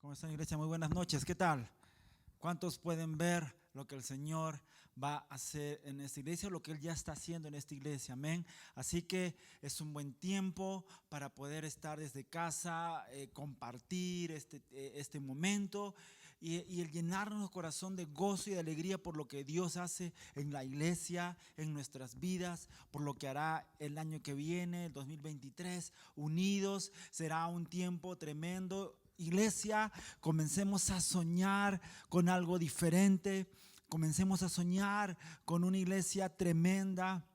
¿Cómo están, iglesia? Muy buenas noches. ¿Qué tal? ¿Cuántos pueden ver lo que el Señor va a hacer en esta iglesia, lo que Él ya está haciendo en esta iglesia? Amén. Así que es un buen tiempo para poder estar desde casa, compartir este momento y el llenarnos el corazón de gozo y de alegría por lo que Dios hace en la iglesia, en nuestras vidas, por lo que hará el año que viene, el 2023. Unidos será un tiempo tremendo. Iglesia, comencemos a soñar con algo diferente, comencemos a soñar con una iglesia tremenda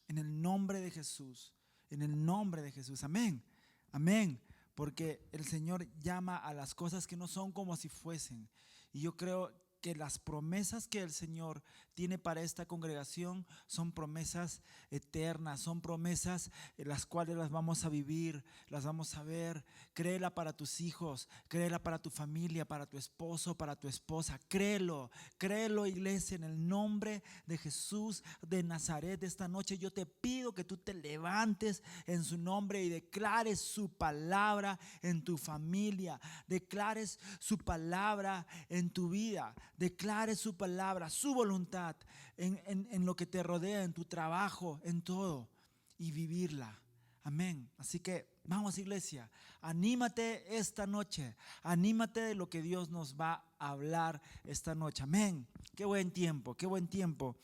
en el nombre de Jesús, en el nombre de Jesús, amén, amén, porque el Señor llama a las cosas que no son como si fuesen, y yo creo que las promesas que el Señor tiene para esta congregación son promesas eternas, son promesas las cuales las vamos a vivir, las vamos a ver. Créela para tus hijos, créela para tu familia, para tu esposo, para tu esposa. Créelo, créelo, iglesia, en el nombre de Jesús de Nazaret. Esta noche yo te pido que tú te levantes en su nombre y declares su palabra en tu familia, declares su palabra en tu vida, declares su palabra, su voluntad en lo que te rodea, en tu trabajo, en todo, y vivirla. Amén. Así que vamos, iglesia, anímate esta noche, anímate de lo que Dios nos va a hablar esta noche. Amén. Qué buen tiempo, qué buen tiempo.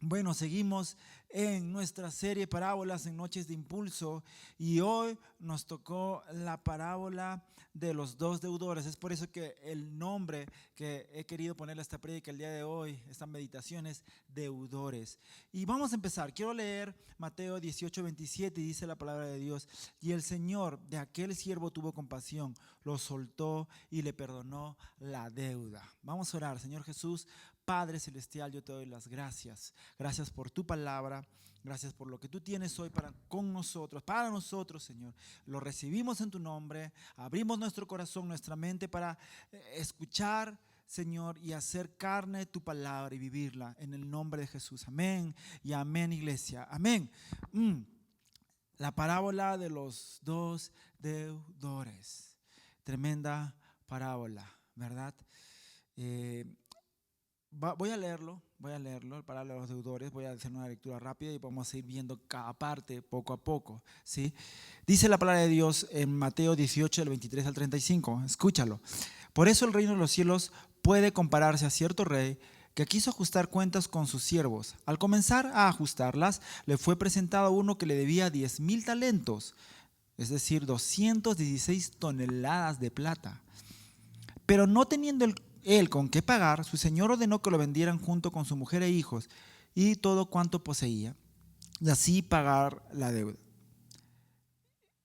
Bueno, seguimos en nuestra serie Parábolas en Noches de Impulso y hoy nos tocó la parábola de los dos deudores. Es por eso que el nombre que he querido ponerle a esta prédica el día de hoy, esta meditación, es deudores. Y vamos a empezar. Quiero leer Mateo 18:27 y dice la palabra de Dios: y el Señor de aquel siervo tuvo compasión, lo soltó y le perdonó la deuda. Vamos a orar. Señor Jesús, Padre Celestial, yo te doy las gracias. Gracias por tu palabra. Gracias por lo que tú tienes hoy con nosotros, para nosotros, Señor. Lo recibimos en tu nombre. Abrimos nuestro corazón, nuestra mente para escuchar, Señor, y hacer carne tu palabra y vivirla en el nombre de Jesús. Amén y amén, iglesia. Amén. La parábola de los dos deudores. Tremenda parábola, ¿verdad? Voy a leerlo, el parábola de los deudores. Voy a hacer una lectura rápida y vamos a ir viendo cada parte poco a poco, ¿sí? Dice la palabra de Dios en Mateo 18, del 23 al 35. Escúchalo. Por eso el reino de los cielos puede compararse a cierto rey que quiso ajustar cuentas con sus siervos. Al comenzar a ajustarlas, le fue presentado uno que le debía 10,000 talentos, es decir, 216 toneladas de plata. Pero no teniendo él con qué pagar, su señor ordenó que lo vendieran junto con su mujer e hijos y todo cuanto poseía, y así pagar la deuda.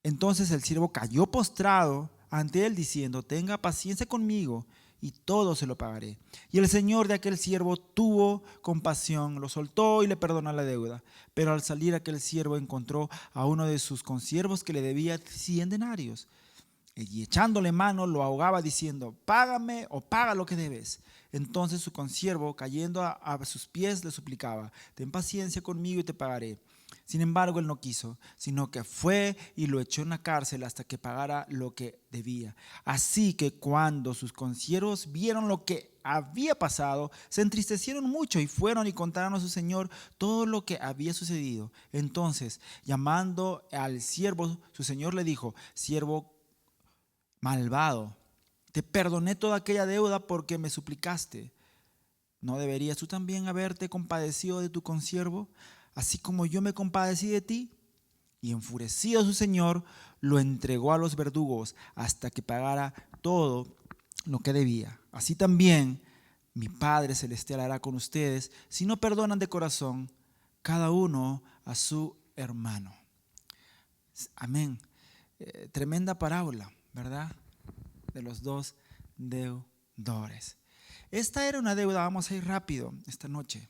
Entonces el siervo cayó postrado ante él diciendo: tenga paciencia conmigo y todo se lo pagaré. Y el señor de aquel siervo tuvo compasión, lo soltó y le perdonó la deuda. Pero al salir aquel siervo encontró a uno de sus consiervos que le debía 100 denarios. Y echándole mano lo ahogaba diciendo: págame o paga lo que debes. Entonces su consiervo, cayendo a sus pies, le suplicaba: ten paciencia conmigo y te pagaré. Sin embargo, él no quiso, sino que fue y lo echó en la cárcel hasta que pagara lo que debía. Así que cuando sus consiervos vieron lo que había pasado, se entristecieron mucho y fueron y contaron a su señor todo lo que había sucedido. Entonces, llamando al siervo, su señor le dijo: siervo malvado, te perdoné toda aquella deuda porque me suplicaste. ¿No deberías tú también haberte compadecido de tu consiervo, así como yo me compadecí de ti? Y enfurecido su señor, lo entregó a los verdugos hasta que pagara todo lo que debía. Así también mi Padre Celestial hará con ustedes si no perdonan de corazón cada uno a su hermano. Amén. Tremenda parábola, ¿verdad? De los dos deudores. Esta era una deuda, vamos a ir rápido esta noche.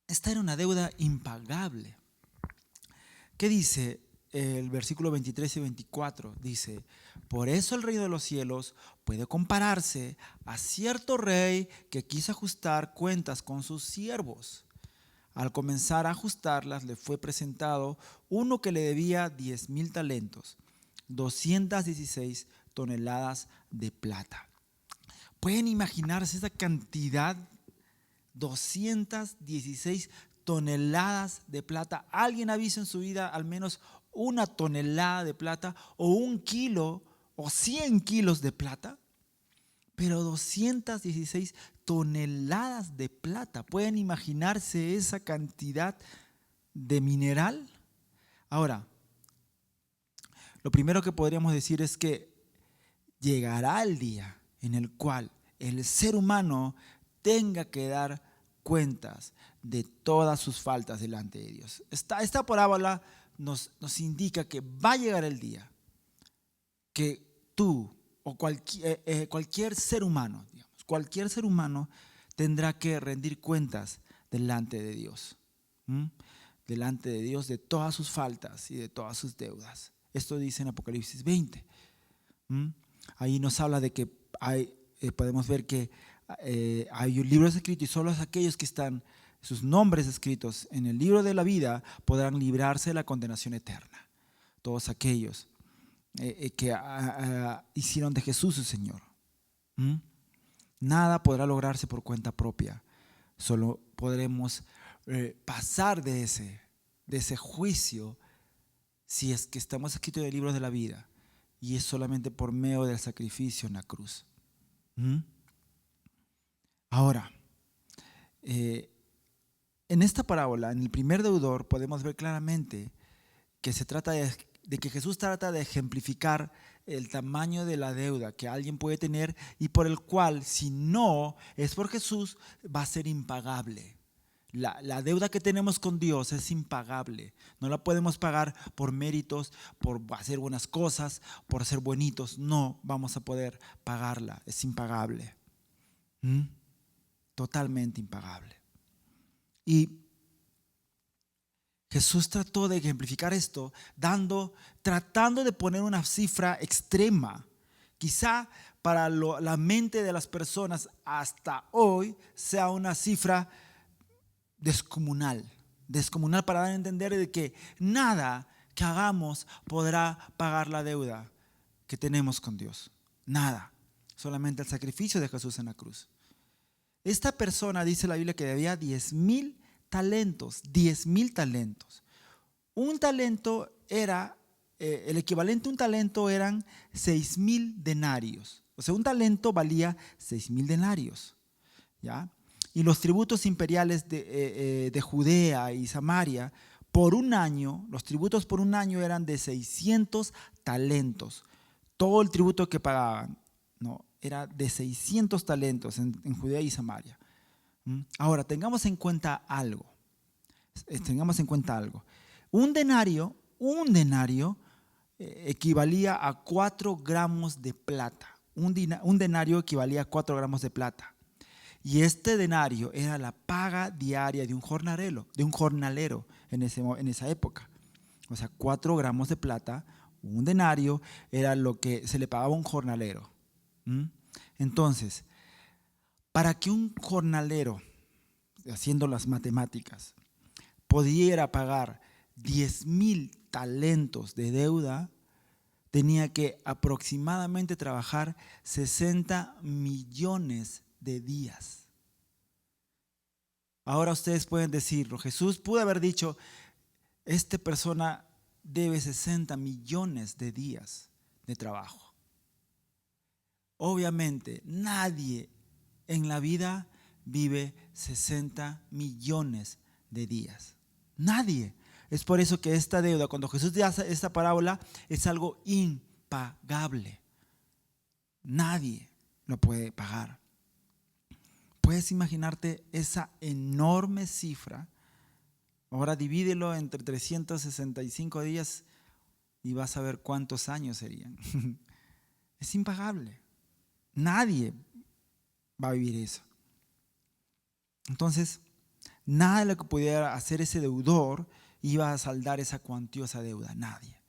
Esta era una deuda impagable. ¿Qué dice el versículo 23 y 24? Dice: por eso el reino de los cielos puede compararse a cierto rey que quiso ajustar cuentas con sus siervos. Al comenzar a ajustarlas, le fue presentado uno que le debía 10,000 talentos, 216 toneladas de plata. ¿Pueden imaginarse esa cantidad? 216 toneladas de plata. ¿Alguien ha visto en su vida al menos una tonelada de plata o 1 kilo o 100 kilos de plata? Pero 216 toneladas de plata. ¿Pueden imaginarse esa cantidad de mineral? Ahora, lo primero que podríamos decir es que llegará el día en el cual el ser humano tenga que dar cuentas de todas sus faltas delante de Dios. Esta parábola nos indica que va a llegar el día que tú o cualquier ser humano, digamos, cualquier ser humano tendrá que rendir cuentas delante de Dios. Delante de Dios de todas sus faltas y de todas sus deudas. Esto dice en Apocalipsis 20. Ahí nos habla de que podemos ver que hay libros escritos y solo aquellos que están sus nombres escritos en el libro de la vida podrán librarse de la condenación eterna. Todos aquellos que hicieron de Jesús su Señor. Nada podrá lograrse por cuenta propia. Solo podremos pasar de ese juicio si es que estamos escritos en el libro de la vida, y es solamente por medio del sacrificio en la cruz. Ahora, en esta parábola, en el primer deudor, podemos ver claramente que se trata de que Jesús trata de ejemplificar el tamaño de la deuda que alguien puede tener y por el cual, si no es por Jesús, va a ser impagable. La deuda que tenemos con Dios es impagable. No la podemos pagar por méritos, por hacer buenas cosas, por ser bonitos. No vamos a poder pagarla. Es impagable. Totalmente impagable. Y Jesús trató de ejemplificar esto tratando de poner una cifra extrema. Quizá para la mente de las personas hasta hoy sea una cifra descomunal para dar a entender de que nada que hagamos podrá pagar la deuda que tenemos con Dios. Nada, solamente el sacrificio de Jesús en la cruz. Esta persona, dice la Biblia, que debía 10,000 talentos. 10,000 talentos. Un talento era, el equivalente a un talento eran 6,000 denarios. O sea, un talento valía 6,000 denarios. ¿Ya? Y los tributos imperiales de Judea y Samaria, por un año, los tributos por un año eran de 600 talentos. Todo el tributo que pagaban, ¿no?, era de 600 talentos en Judea y Samaria. Ahora, tengamos en cuenta algo. Un denario equivalía a 4 gramos de plata. Un denario equivalía a 4 gramos de plata. Y este denario era la paga diaria de un jornalero en esa época. O sea, 4 gramos de plata, un denario, era lo que se le pagaba a un jornalero. Entonces, para que un jornalero, haciendo las matemáticas, pudiera pagar 10,000 talentos de deuda, tenía que aproximadamente trabajar 60 millones de días. Ahora ustedes pueden decirlo. Jesús pudo haber dicho, esta persona debe 60 millones de días de trabajo. Obviamente, nadie en la vida vive 60 millones de días. Nadie. Es por eso que esta deuda, cuando Jesús hace esta parábola, es algo impagable. Nadie lo puede pagar. ¿Puedes imaginarte esa enorme cifra? Ahora divídelo entre 365 días y vas a ver cuántos años serían. Es impagable. Nadie va a vivir eso. Entonces, nada de lo que pudiera hacer ese deudor iba a saldar esa cuantiosa deuda. Nadie.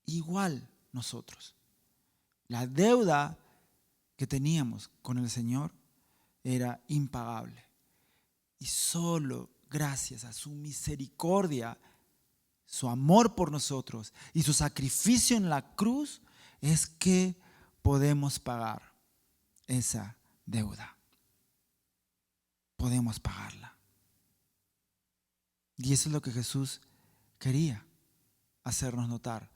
Igual nosotros. La deuda que teníamos con el Señor era impagable. Y solo gracias a su misericordia, su amor por nosotros y su sacrificio en la cruz, es que podemos pagar esa deuda. Podemos pagarla. Y eso es lo que Jesús quería hacernos notar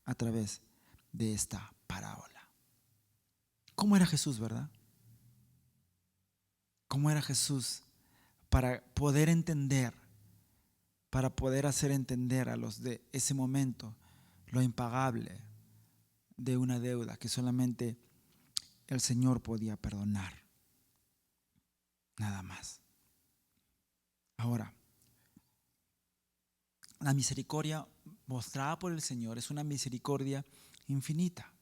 a través de esta parábola. ¿Cómo era Jesús, verdad? ¿Cómo era Jesús para poder entender, para poder hacer entender a los de ese momento lo impagable de una deuda que solamente el Señor podía perdonar? Nada más. Ahora, la misericordia mostrada por el Señor es una misericordia infinita.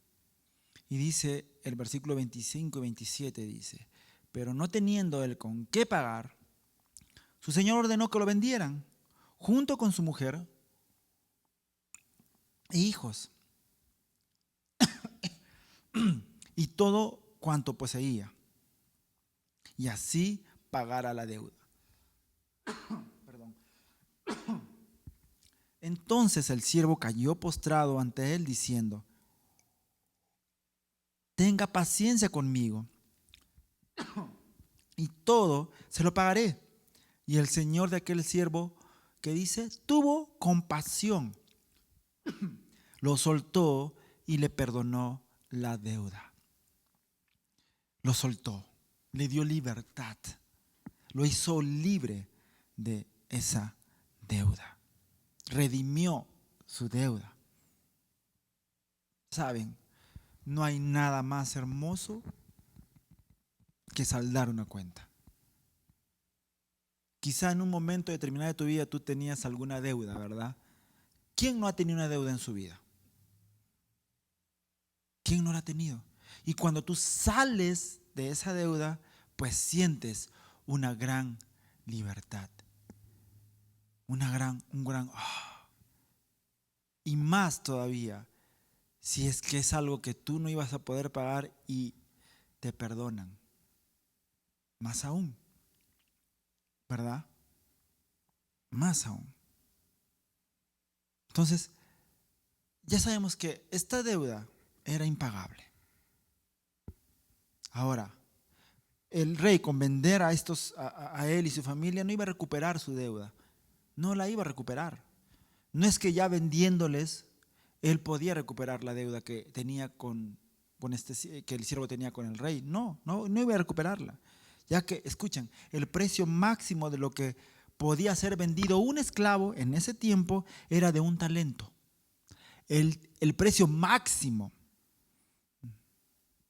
Y dice el versículo 25 y 27, dice: pero no teniendo él con qué pagar, su Señor ordenó que lo vendieran, junto con su mujer e hijos, y todo cuanto poseía, y así pagara la deuda. Perdón. Entonces el siervo cayó postrado ante él, diciendo: tenga paciencia conmigo, y todo se lo pagaré. Y el señor de aquel siervo, que dice, tuvo compasión, lo soltó y le perdonó la deuda. Lo soltó, le dio libertad, lo hizo libre de esa deuda, redimió su deuda. ¿Saben? No hay nada más hermoso que saldar una cuenta. Quizá en un momento determinado de tu vida tú tenías alguna deuda, ¿verdad? ¿Quién no ha tenido una deuda en su vida? ¿Quién no la ha tenido? Y cuando tú sales de esa deuda, pues sientes una gran libertad. Un gran. Y más todavía, si es que es algo que tú no ibas a poder pagar y te perdonan. Más aún, ¿verdad? Más aún. Entonces, ya sabemos que esta deuda era impagable. Ahora, el rey, con vender a él y su familia, no iba a recuperar su deuda. No la iba a recuperar. No es que ya vendiéndoles, él podía recuperar la deuda que tenía que el siervo tenía con el rey. No iba a recuperarla. Ya que, escuchen, el precio máximo de lo que podía ser vendido un esclavo en ese tiempo era de 1 talento. El precio máximo.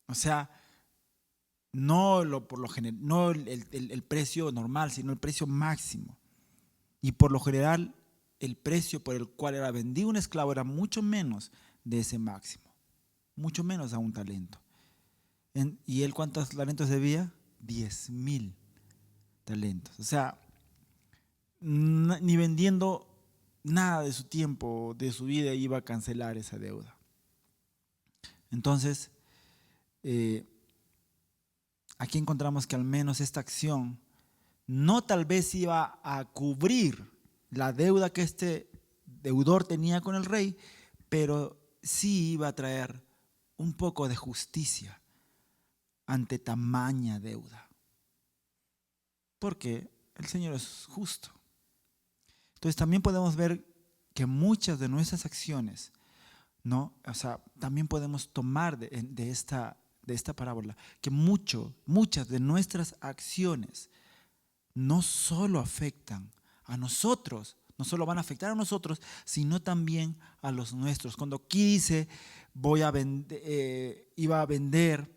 O sea, no el precio normal, sino el precio máximo. Y por lo general, el precio por el cual era vendido un esclavo era mucho menos de ese máximo. Mucho menos a 1 talento. ¿Y él cuántos talentos debía? 10,000 talentos. O sea, ni vendiendo nada de su tiempo, de su vida, iba a cancelar esa deuda. Entonces, aquí encontramos que al menos esta acción no tal vez iba a cubrir la deuda que este deudor tenía con el rey, pero sí iba a traer un poco de justicia ante tamaña deuda. Porque el Señor es justo. Entonces también podemos ver que muchas de nuestras acciones, ¿no? O sea, también podemos tomar de esta parábola que muchas de nuestras acciones no solo afectan a nosotros, no solo van a afectar a nosotros, sino también a los nuestros. Cuando aquí dice, iba a vender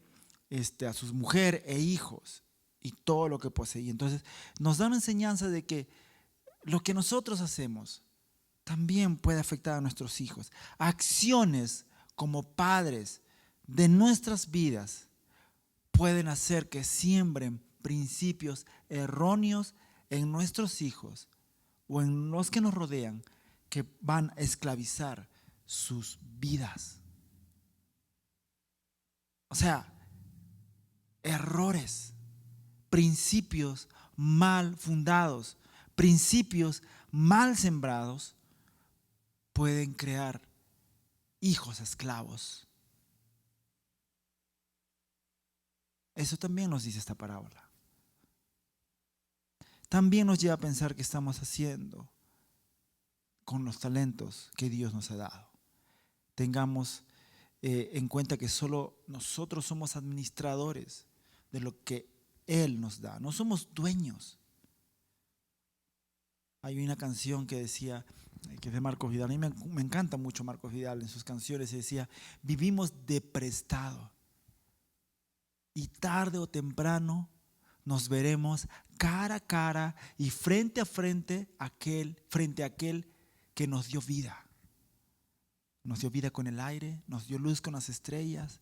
a sus mujeres e hijos y todo lo que poseía. Entonces nos da una enseñanza de que lo que nosotros hacemos también puede afectar a nuestros hijos. Acciones como padres de nuestras vidas pueden hacer que siembren principios erróneos en nuestros hijos o en los que nos rodean, que van a esclavizar sus vidas. O sea, errores, principios mal fundados, principios mal sembrados pueden crear hijos esclavos Eso también nos dice esta parábola. También nos lleva a pensar qué estamos haciendo con los talentos que Dios nos ha dado. Tengamos en cuenta que solo nosotros somos administradores de lo que Él nos da. No somos dueños. Hay una canción que decía, que es de Marcos Vidal. A mí me encanta mucho Marcos Vidal en sus canciones. Y decía, vivimos de prestado. Y tarde o temprano nos veremos cara a cara y frente a frente frente a aquel que nos dio vida. Nos dio vida con el aire, nos dio luz con las estrellas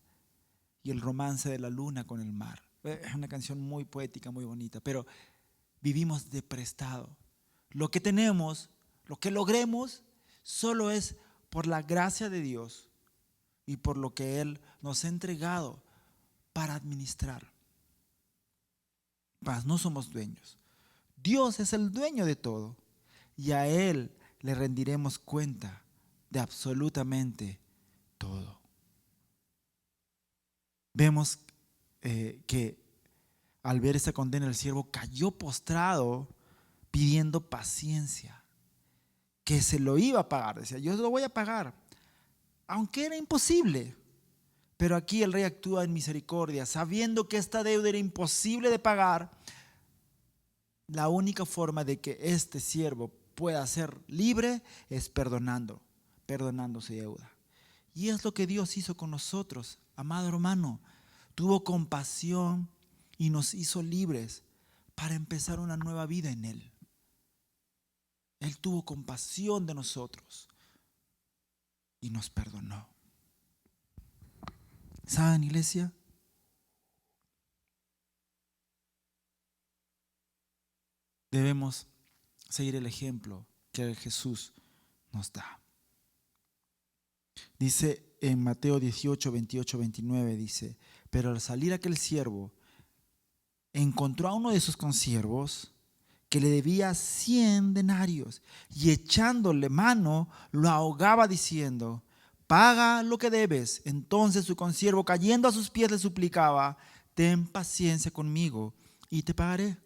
y el romance de la luna con el mar. Es una canción muy poética, muy bonita, pero vivimos de prestado. Lo que tenemos, lo que logremos, solo es por la gracia de Dios y por lo que Él nos ha entregado para administrar. Mas no somos dueños. Dios es el dueño de todo y a Él le rendiremos cuenta de absolutamente todo. Vemos que al ver esa condena el siervo cayó postrado pidiendo paciencia, que se lo iba a pagar. Decía, yo lo voy a pagar, aunque era imposible. Pero aquí el rey actúa en misericordia, sabiendo que esta deuda era imposible de pagar. La única forma de que este siervo pueda ser libre es perdonando su deuda. Y es lo que Dios hizo con nosotros, amado hermano. Tuvo compasión y nos hizo libres para empezar una nueva vida en Él. Él tuvo compasión de nosotros y nos perdonó. ¿Saben, iglesia? Debemos seguir el ejemplo que Jesús nos da. Dice en Mateo 18, 28, 29, dice, pero al salir aquel siervo, encontró a uno de sus consiervos que le debía 100 denarios y echándole mano, lo ahogaba diciendo, paga lo que debes. Entonces su consiervo, cayendo a sus pies, le suplicaba, ten paciencia conmigo y te pagaré.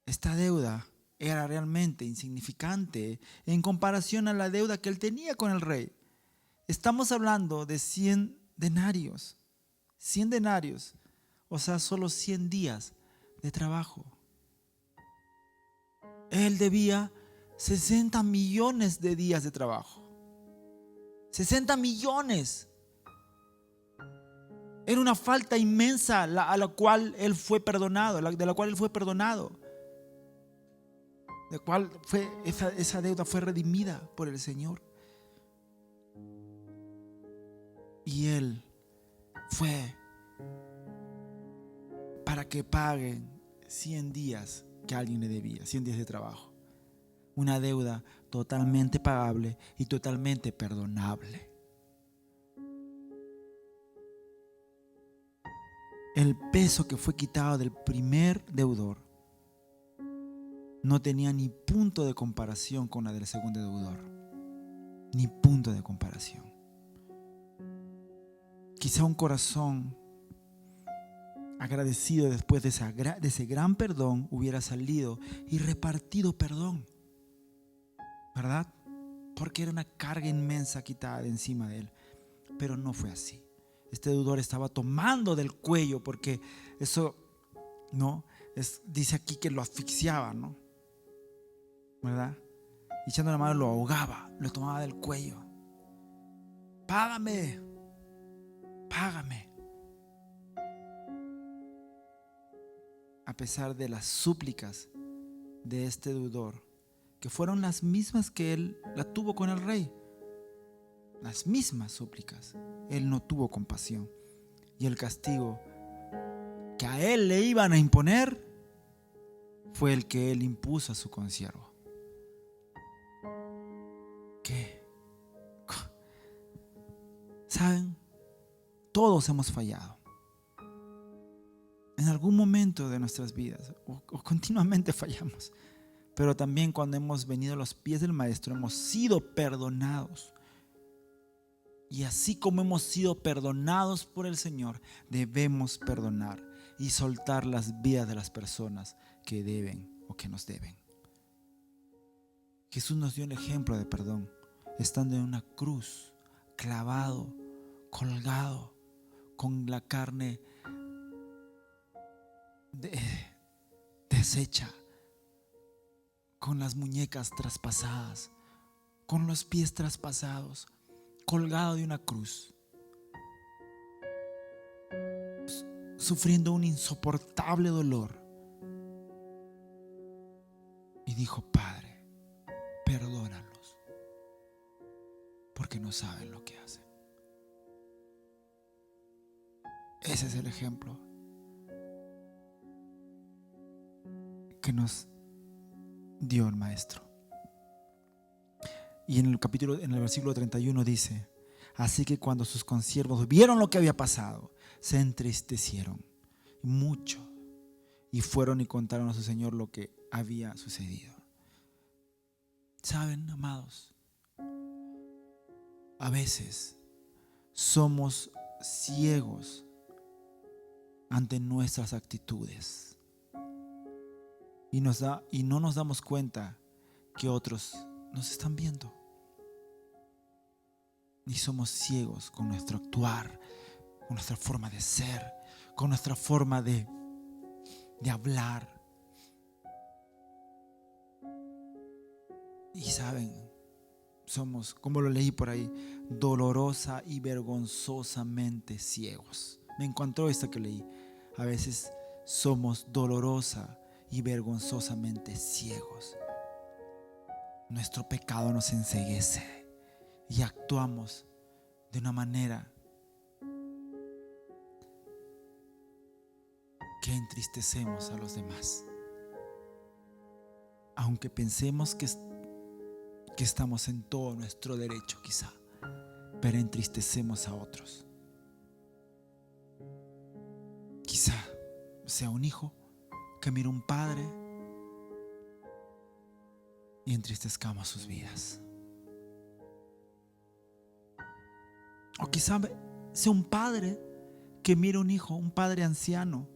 Esta deuda era realmente insignificante en comparación a la deuda que él tenía con el rey. Estamos hablando de 100 denarios. 100 denarios, o sea, solo 100 días de trabajo. Él debía 60 millones de días de trabajo. 60 millones. Era una falta inmensa a la cual él fue perdonado, de la cual él fue perdonado. De cual esa deuda fue redimida por el Señor. Y él fue para que paguen 100 días que alguien le debía, 100 días de trabajo. Una deuda totalmente pagable y totalmente perdonable. El peso que fue quitado del primer deudor no tenía ni punto de comparación con la del segundo deudor. Ni punto de comparación. Quizá un corazón agradecido después de ese gran perdón hubiera salido y repartido perdón, ¿verdad? Porque era una carga inmensa quitada de encima de él. Pero no fue así. Este deudor estaba tomando del cuello, porque eso, ¿no? Dice aquí que lo asfixiaba, ¿no? ¿Verdad? Y echando la mano lo ahogaba, lo tomaba del cuello. Págame. A pesar de las súplicas de este deudor, que fueron las mismas que él la tuvo con el rey, las mismas súplicas, él no tuvo compasión. Y el castigo que a él le iban a imponer fue el que él impuso a su consiervo. ¿Qué? ¿Saben? Todos hemos fallado. En algún momento de nuestras vidas, o continuamente fallamos. Pero también cuando hemos venido a los pies del Maestro, hemos sido perdonados. Y así como hemos sido perdonados por el Señor, debemos perdonar y soltar las vidas de las personas que deben o que nos deben. Jesús nos dio un ejemplo de perdón, estando en una cruz, clavado, colgado, con la carne deshecha, con las muñecas traspasadas, con los pies traspasados, colgado de una cruz, sufriendo un insoportable dolor. Y dijo: Padre, perdónalos, porque no saben lo que hacen. Ese es el ejemplo que nos dio el Maestro. Y en el versículo 31 dice: así que cuando sus consiervos vieron lo que había pasado, se entristecieron mucho y fueron y contaron a su señor lo que había sucedido. ¿Saben, amados? A veces somos ciegos ante nuestras actitudes y no nos damos cuenta que otros nos están viendo. Y somos ciegos con nuestro actuar, con nuestra forma de ser, con nuestra forma de hablar. Y saben, somos, como lo leí por ahí, dolorosa y vergonzosamente ciegos. Me encontró esta que leí. A veces somos dolorosa y vergonzosamente ciegos. Nuestro pecado nos enceguece y actuamos de una manera que entristecemos a los demás, aunque pensemos que estamos en todo nuestro derecho, quizá, pero entristecemos a otros. Quizá sea un hijo que mira a un padre y entristezcamos sus vidas. O quizá sea un padre que mira a un hijo, un padre anciano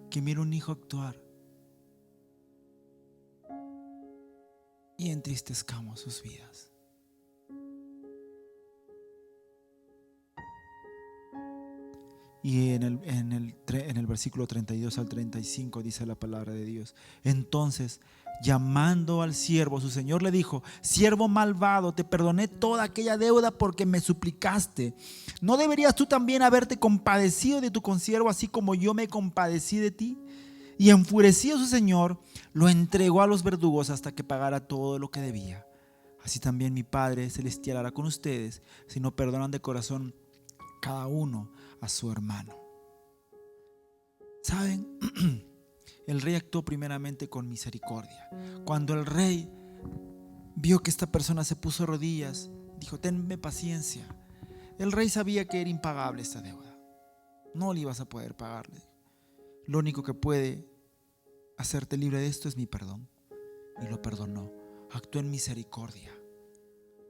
que mira a un hijo actuar y entristezcamos sus vidas. Y en el versículo 32 al 35 dice la palabra de Dios: entonces, llamando al siervo, su señor le dijo: siervo malvado, te perdoné toda aquella deuda porque me suplicaste. ¿No deberías tú también haberte compadecido de tu consiervo, así como yo me compadecí de ti? Y enfurecido su señor, lo entregó a los verdugos hasta que pagara todo lo que debía. Así también mi Padre celestial hará con ustedes, si no perdonan de corazón cada uno a su hermano. ¿Saben? El rey actuó primeramente con misericordia. Cuando el rey vio que esta persona se puso de rodillas, dijo: tenme paciencia. El rey sabía que era impagable esta deuda. No le ibas a poder pagarle. Lo único que puede hacerte libre de esto es mi perdón. Y lo perdonó. Actuó en misericordia.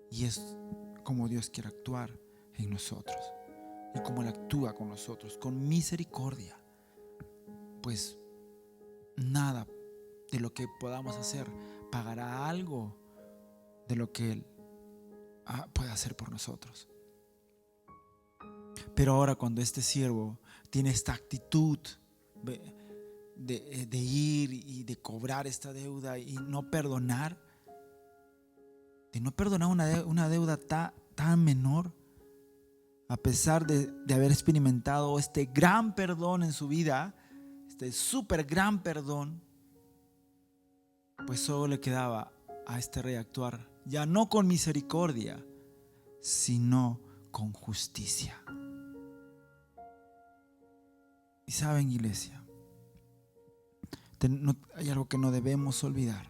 Y es como Dios quiere actuar en nosotros. Y como Él actúa con nosotros, con misericordia. Pues nada de lo que podamos hacer pagará algo de lo que Él puede hacer por nosotros. Pero ahora, cuando este siervo tiene esta actitud de ir y de cobrar esta deuda y no perdonar, una deuda tan menor, a pesar de haber experimentado este gran perdón en su vida, este súper gran perdón, pues solo le quedaba a este rey actuar ya no con misericordia, sino con justicia. Y saben, iglesia, hay algo que no debemos olvidar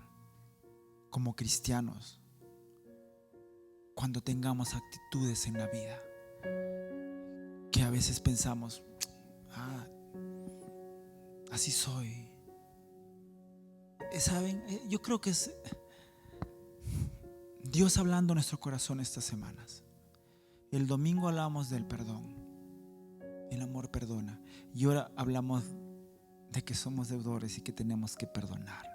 como cristianos cuando tengamos actitudes en la vida que a veces pensamos: así soy. ¿Saben? Yo creo que es Dios hablando a nuestro corazón estas semanas. El domingo hablamos del perdón. El amor perdona. Y ahora hablamos de que somos deudores y que tenemos que perdonar.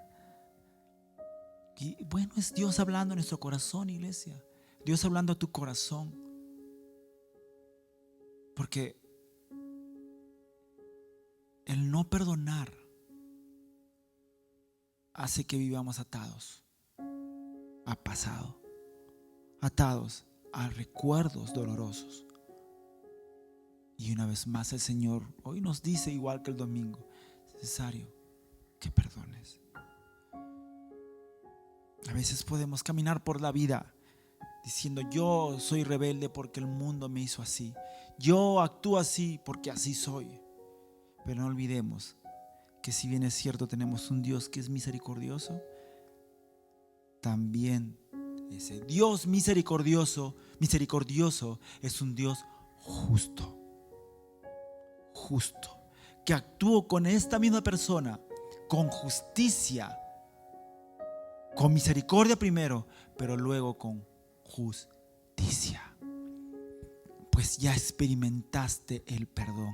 Y bueno, es Dios hablando en nuestro corazón, iglesia. Dios hablando a tu corazón. Porque el no perdonar hace que vivamos atados a pasado, atados a recuerdos dolorosos. Y una vez más el Señor hoy nos dice, igual que el domingo, es necesario que perdones. A veces podemos caminar por la vida diciendo: yo soy rebelde porque el mundo me hizo así, yo actúo así porque así soy. Pero no olvidemos que si bien es cierto tenemos un Dios que es misericordioso, también ese Dios misericordioso es un Dios justo, que actuó con esta misma persona con justicia, con misericordia primero, pero luego con justicia, pues ya experimentaste el perdón.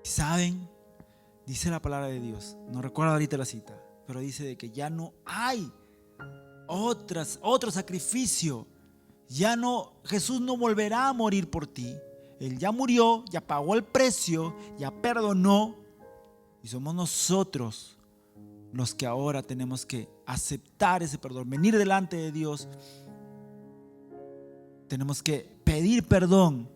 ¿Saben? Dice la palabra de Dios, no recuerdo ahorita la cita, pero dice de que ya no hay otro sacrificio. Ya no, Jesús no volverá a morir por ti. Él ya murió, ya pagó el precio, ya perdonó. Y somos nosotros los que ahora tenemos que aceptar ese perdón, venir delante de Dios. Tenemos que pedir perdón.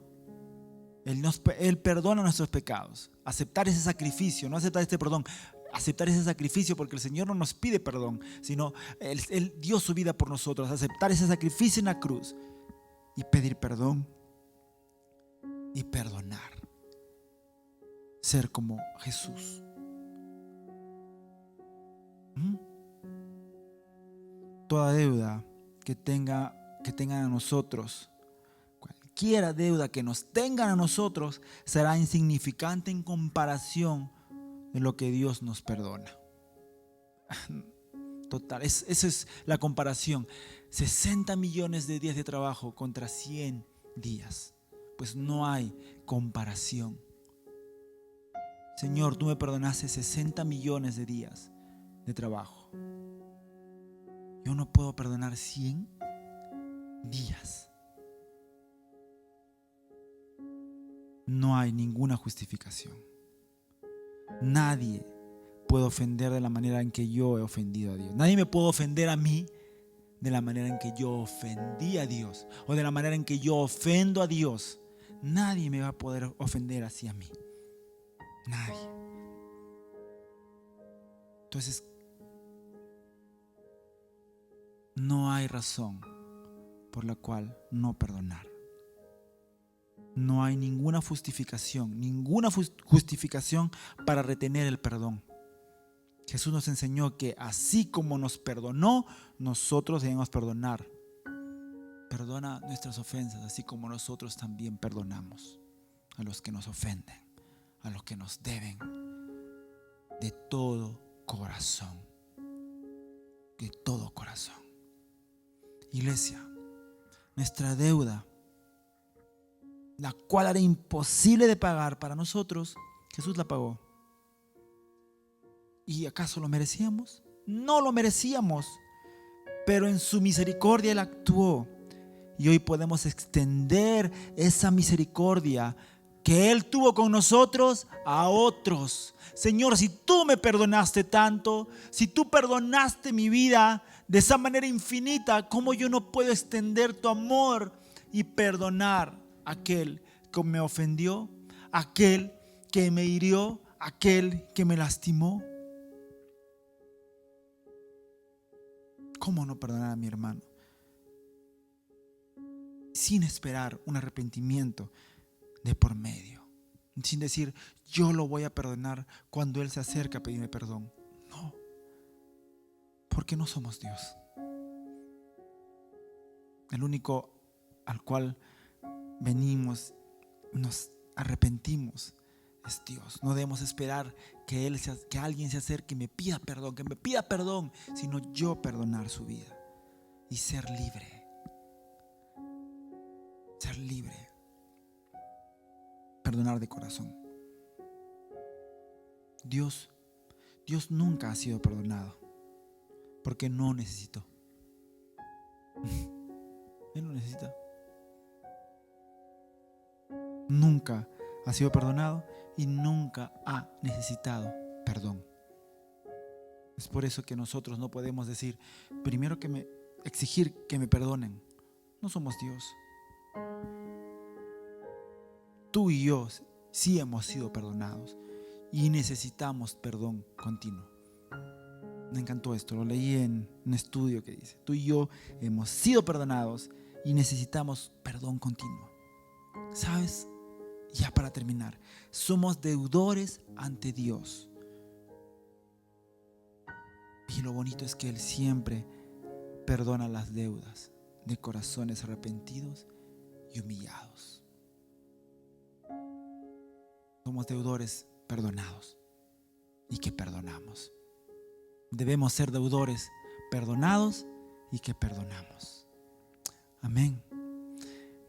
Él perdona nuestros pecados. Aceptar ese sacrificio, no aceptar este perdón, aceptar ese sacrificio, porque el Señor no nos pide perdón, sino Él dio su vida por nosotros. Aceptar ese sacrificio en la cruz y pedir perdón y perdonar. Ser como Jesús. Toda deuda que tengan a nosotros, cualquiera deuda que nos tengan a nosotros, será insignificante en comparación de lo que Dios nos perdona. Total, esa es la comparación. 60 millones de días de trabajo contra 100 días. Pues no hay comparación. Señor, tú me perdonaste 60 millones de días de trabajo. Yo no puedo perdonar 100 días. No hay ninguna justificación. Nadie puede ofender de la manera en que yo he ofendido a Dios. Nadie me puede ofender a mí de la manera en que yo ofendí a Dios, o de la manera en que yo ofendo a Dios. Nadie me va a poder ofender así a mí. Nadie. Entonces, no hay razón por la cual no perdonar. No hay ninguna justificación para retener el perdón. Jesús nos enseñó que así como nos perdonó, nosotros debemos perdonar. Perdona nuestras ofensas, así como nosotros también perdonamos a los que nos ofenden, a los que nos deben, de todo corazón. De todo corazón. Iglesia, nuestra deuda, la cual era imposible de pagar para nosotros, Jesús la pagó. ¿Y acaso lo merecíamos? No lo merecíamos, pero en su misericordia Él actuó. Y hoy podemos extender esa misericordia que Él tuvo con nosotros a otros. Señor, si tú me perdonaste tanto, si tú perdonaste mi vida de esa manera infinita, ¿cómo yo no puedo extender tu amor y perdonar a aquel que me ofendió, aquel que me hirió, aquel que me lastimó? ¿Cómo no perdonar a mi hermano? Sin esperar un arrepentimiento de por medio. Sin decir, yo lo voy a perdonar cuando Él se acerca a pedirme perdón. No. Porque no somos Dios. El único al cual venimos, nos arrepentimos, es Dios. No debemos esperar que alguien se acerque y me pida perdón, sino yo perdonar su vida y ser libre. ser libre. Perdonar de corazón. Dios nunca ha sido perdonado porque no necesitó. Él no necesita. Nunca ha sido perdonado y nunca ha necesitado perdón. Es por eso que nosotros no podemos decir, primero exigir que me perdonen. No somos Dios. Tú y yo sí hemos sido perdonados y necesitamos perdón continuo. Me encantó esto, lo leí en un estudio que dice, tú y yo hemos sido perdonados y necesitamos perdón continuo. ¿Sabes? Ya para terminar, somos deudores ante Dios. Y lo bonito es que Él siempre perdona las deudas de corazones arrepentidos y humillados. Somos deudores perdonados y que perdonamos. Debemos ser deudores perdonados y que perdonamos. Amén.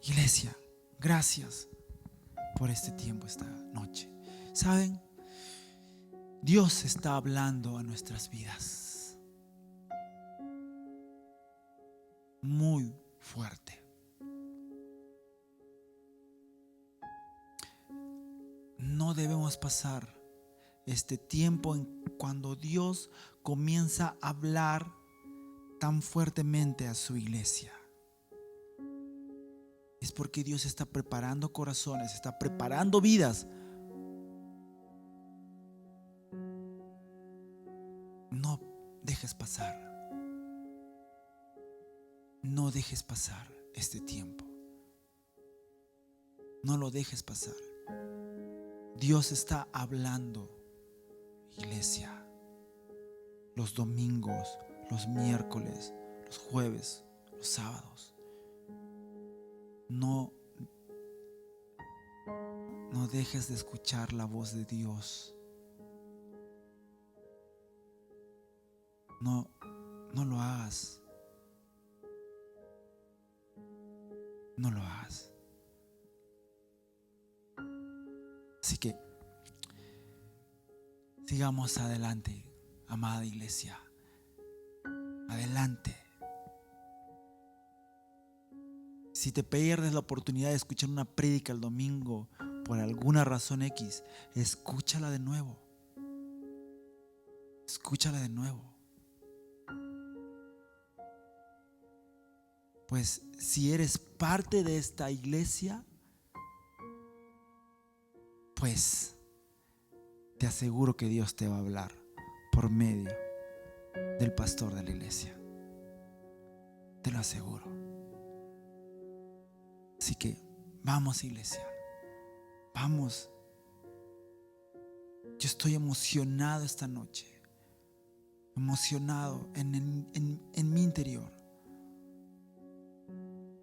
Iglesia, gracias por este tiempo, esta noche. ¿Saben? Dios está hablando a nuestras vidas muy fuerte. No debemos pasar este tiempo cuando Dios comienza a hablar tan fuertemente a su iglesia. Es porque Dios está preparando corazones, está preparando vidas. No dejes pasar. No dejes pasar este tiempo. No lo dejes pasar. Dios está hablando, iglesia, los domingos, los miércoles, los jueves, los sábados. No dejes de escuchar la voz de Dios. No lo hagas. No lo hagas. Así que sigamos adelante, amada iglesia. Adelante. Si te pierdes la oportunidad de escuchar una prédica el domingo por alguna razón X, escúchala de nuevo. Escúchala de nuevo. Pues si eres parte de esta iglesia, pues te aseguro que Dios te va a hablar por medio del pastor de la iglesia. Te lo aseguro. Así que vamos, iglesia. Vamos. Yo estoy emocionado esta noche. Emocionado en mi interior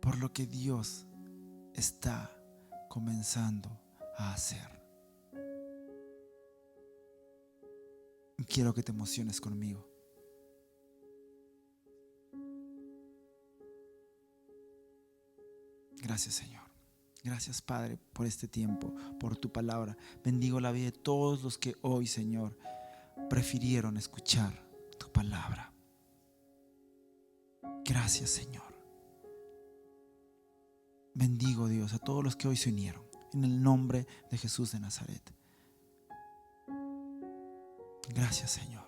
por lo que Dios está comenzando a hacer. Quiero que te emociones conmigo. Gracias, Señor. Gracias, Padre, por este tiempo, por tu palabra. Bendigo la vida de todos los que hoy, Señor, prefirieron escuchar tu palabra. Gracias, Señor. Bendigo, Dios, a todos los que hoy se unieron. En el nombre de Jesús de Nazaret. Gracias, Señor.